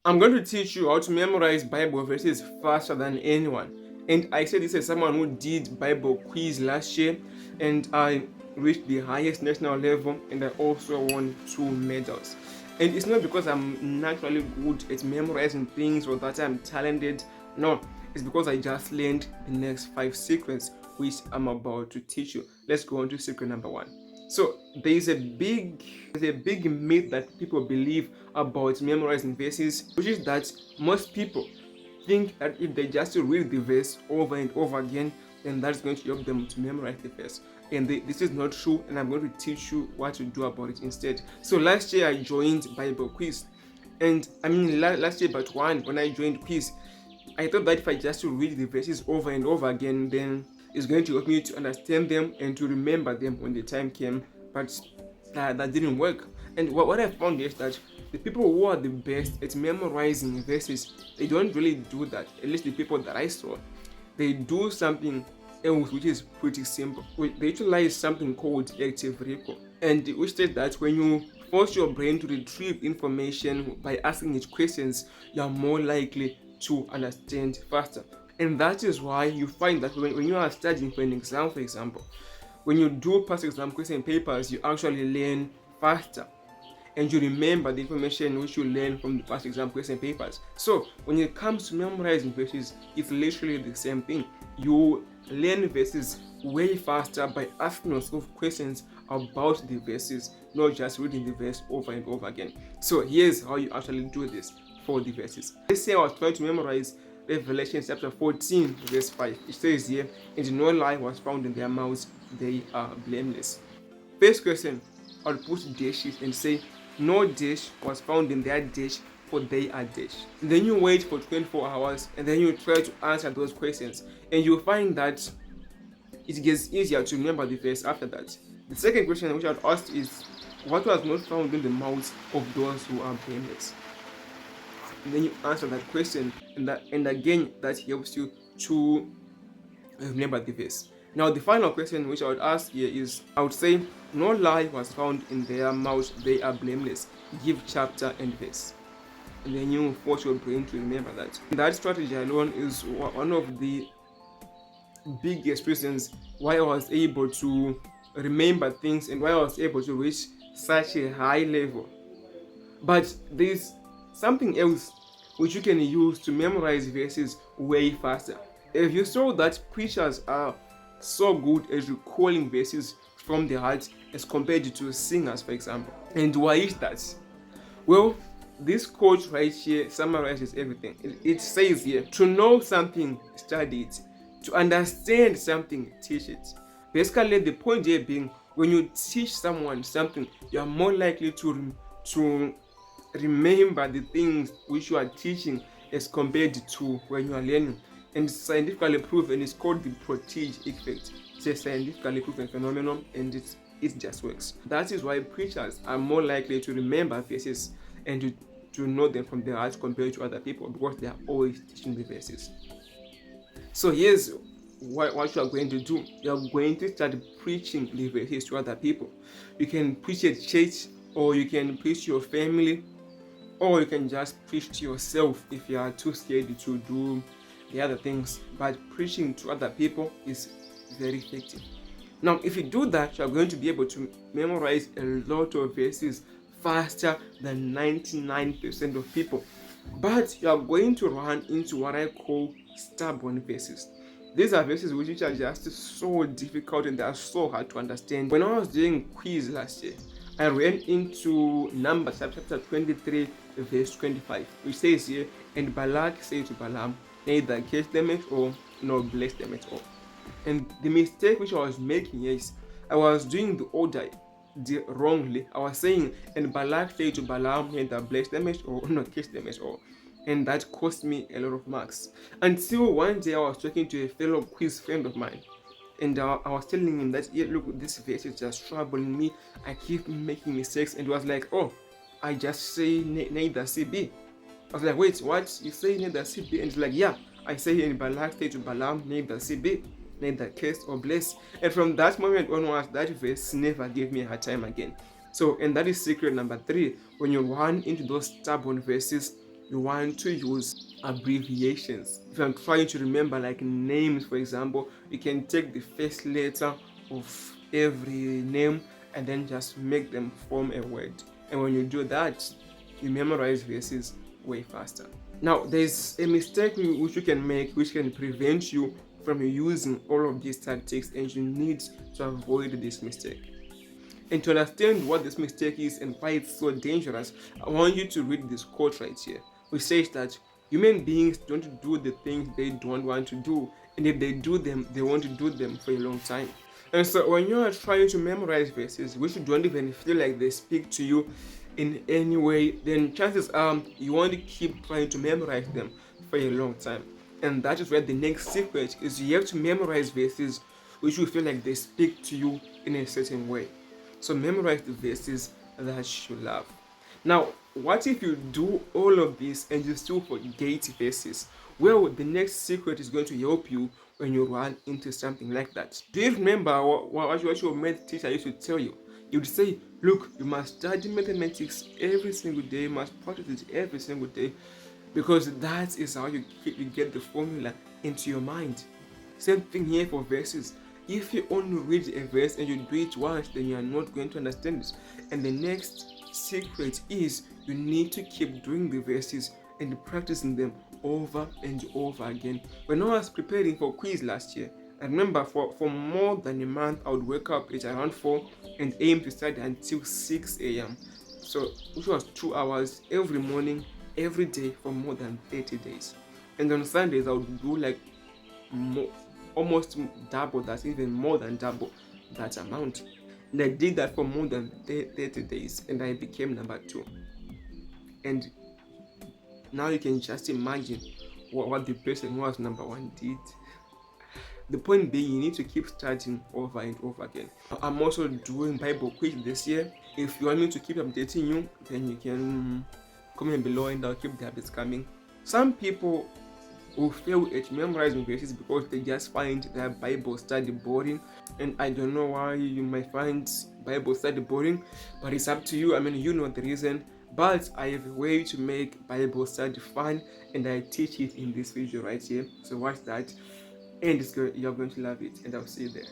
I'm going to teach you how to memorize Bible verses faster than anyone. And I say this as someone who did Bible quiz last year, and I reached the highest national level, and I also won 2 medals. And it's not because I'm naturally good at memorizing things or that I'm talented. No, it's because I just learned the next 5 secrets which I'm about to teach you. Let's go on to secret number 1. So there's a big myth that people believe about memorizing verses, which is that most people think that if they just read the verse over and over again, then that's going to help them to memorize the verse. And this is not true, and I'm going to teach you what to do about it instead. So last year I joined Bible quiz, and I mean last year but one when I joined quiz, I thought that if I just read the verses over and over again, then it's going to help me to understand them and to remember them when the time came. But that didn't work. And what I found is that the people who are the best at memorizing verses, they don't really do that. At least the people that I saw, they do something else which is pretty simple. They utilize something called active recall, and which states that when you force your brain to retrieve information by asking it questions, you are more likely to understand faster. And that is why you find that when you are studying for an exam, for example, when you do past exam question papers, you actually learn faster and you remember the information which you learn from the past exam question papers. So when it comes to memorizing verses, it's literally the same thing. You learn verses way faster by asking yourself questions about the verses, not just reading the verse over and over again. So here's how you actually do this for the verses. Let's say I was trying to memorize Revelation chapter 14 verse 5. It says here, and no lie was found in their mouths, they are blameless. First question, I'll put dashes and say, no dash was found in their dash, for they are dash. And then you wait for 24 hours and then you try to answer those questions, and you'll find that it gets easier to remember the verse after that. The second question which I'd ask is, what was not found in the mouths of those who are blameless? And then you answer that question, and again that helps you to remember the verse. Now the final question which I would ask here is, I would say, no lie was found in their mouths, they are blameless. Give chapter and verse. And then you force your brain to remember that. And that strategy alone is one of the biggest reasons why I was able to remember things and why I was able to reach such a high level. But there's something else which you can use to memorize verses way faster. If you saw that preachers are so good at recalling verses from the heart as compared to singers, for example. And why is that? Well, this quote right here summarizes everything. It says here, to know something, study it. To understand something, teach it. Basically, the point here being, when you teach someone something, you are more likely to remember the things which you are teaching as compared to when you are learning. And it's scientifically proven, it's called the protein effect. It's a scientifically proven phenomenon, and it just works. That is why preachers are more likely to remember verses and to know them from their hearts compared to other people, because they are always teaching the verses. So here's what you are going to do. You are going to start preaching the verses to other people. You can preach at church, or you can preach to your family, or you can just preach to yourself if you are too scared to do the other things. But preaching to other people is very effective. Now, if you do that, you are going to be able to memorize a lot of verses faster than 99% of people. But you are going to run into what I call stubborn verses. These are verses which are just so difficult and they are so hard to understand. When I was doing quiz last year, I ran into Numbers chapter 23 verse 25, which says here, and Balak said to Balaam, neither curse them at all, nor bless them at all. And the mistake which I was making is, I was doing the order wrongly. I was saying, and Balak said to Balaam, neither bless them at all, nor curse them at all. And that cost me a lot of marks. Until one day I was talking to a fellow quiz friend of mine, and I was telling him that, yeah, look, this verse is just troubling me. I keep making mistakes. And he was like, oh, I just say neither CB. I was like, wait, what? You say neither CB? And he's like, yeah, I say in Balak said to Balaam, neither CB, neither curse or bless. And from that moment onwards, that verse never gave me a hard time again. So, and that is secret number 3. When you run into those stubborn verses, you want to use abbreviations. If you're trying to remember like names, for example, you can take the first letter of every name and then just make them form a word. And when you do that, you memorize verses way faster. Now, there's a mistake which you can make which can prevent you from using all of these tactics, and you need to avoid this mistake. And to understand what this mistake is and why it's so dangerous, I want you to read this quote right here, which says that human beings don't do the things they don't want to do, and if they do them, they want to do them for a long time. And so when you are trying to memorize verses which you don't even feel like they speak to you in any way, then chances are you want to keep trying to memorize them for a long time. And that is where the next secret is: you have to memorize verses which you feel like they speak to you in a certain way. So memorize the verses that you love. Now, what if you do all of this and you still forget verses? Well, the next secret is going to help you when you run into something like that. Do you remember what your math teacher used to tell you? He would say, look, you must study mathematics every single day, you must practice it every single day, because that is how you get the formula into your mind. Same thing here for verses. If you only read a verse and you do it once, then you are not going to understand it. And the next secret is you need to keep doing the verses and practicing them over and over again. When I was preparing for quiz last year, I remember for more than a month, I would wake up at around 4 and aim to study until 6 a.m. So, which was 2 hours every morning, every day for more than 30 days. And on Sundays, I would do like almost double that, even more than double that amount. And I did that for more than 30 days, and I became number 2. And now you can just imagine what the person who was number 1 did. The point being, you need to keep studying over and over again. I'm also doing Bible quiz this year. If you want me to keep updating you, then you can comment below and I'll keep the updates coming. Some people who fail at memorizing verses because they just find their Bible study boring, and I don't know why you might find Bible study boring, but it's up to you. I mean, you know the reason. But I have a way to make Bible study fun, and I teach it in this video right here. So watch that, and you're going to love it, and I'll see you there.